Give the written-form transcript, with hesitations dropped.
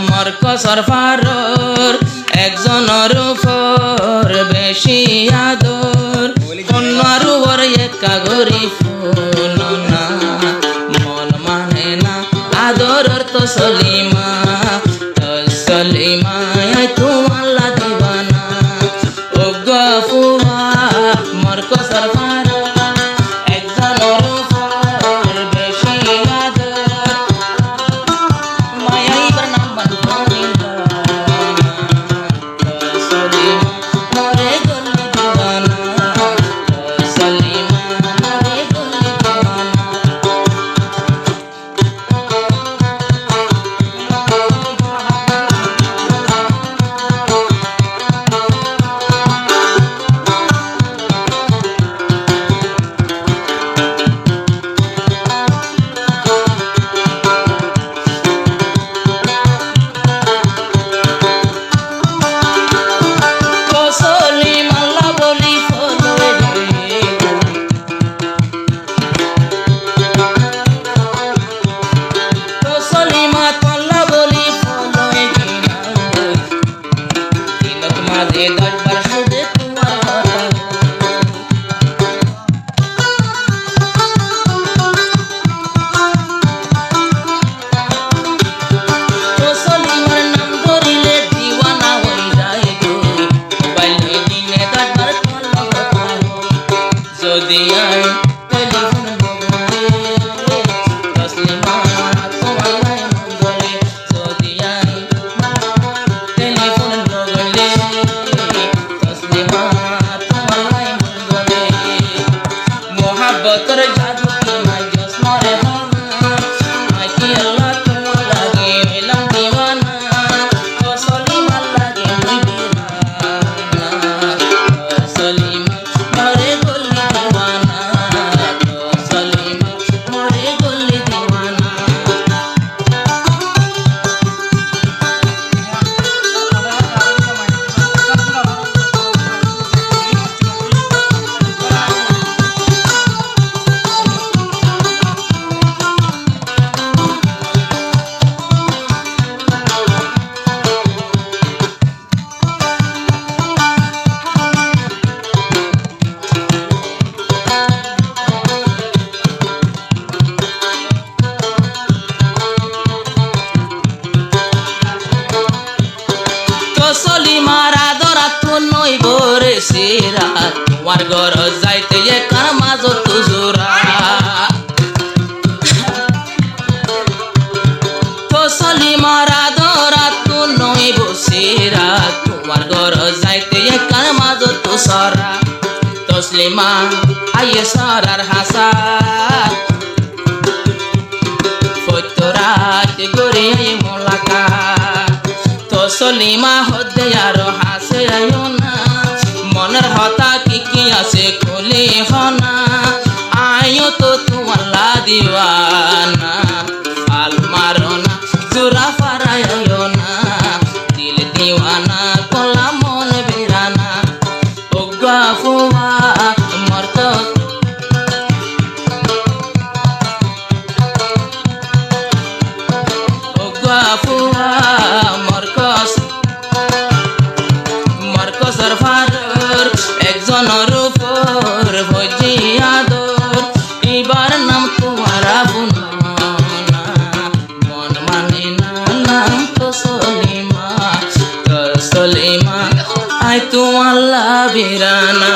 মরকসর ফারর একজনের উপর বেশি আদর অন্যর উপর একা গরি ফোন না মন মানে না আদরের তো সলিমা তোমাল্লা দিবানা ও গফুয়া মরকসর ফারর একজনের উপর বেশি আদর মায়াই বরনাম বন্ধনী সলিমা মরে গলি দিবানা সলিমা মরে গলি দিবানা मोहब्बतर जादू की मैं जस्म रहना मैं कि अल्लाह तुम लगे मिलम दीवाना ओ सलीमा लगे दीवाना ओ सलीमा मोरे गोली दीवाना ओ सलीमा मोरे गोली दीवाना সলিমার আদরাত নই বরে সেরা তোমার ঘর যাইতে একার মাঝত জোরা তো সলিমার আদরাত নই বসেরা তোমার ঘর যাইতে একার মাঝত সরা তসলিমা আইয়ে সরার হাসান ফতরাত গরে আইয়ে মোলাকাত তো সলিমা হদে আর হাসে আয়ো না মনের হতা কি আছে খুলে হনা আয়ো তো তোমাল্লা দিওয়ানা আল মারো না জোরা ফারায় আয়ো না দিল দিওয়ানা কলা মন বেরানা ও গাফুয়া মরত ও গাফুয়া মরকসর ফারর একজনের উপর ভজি আদর এবার নাম তোমার বুনা মন মানে না নাম তো সলিমা আই তোমাল্লা বিরানা।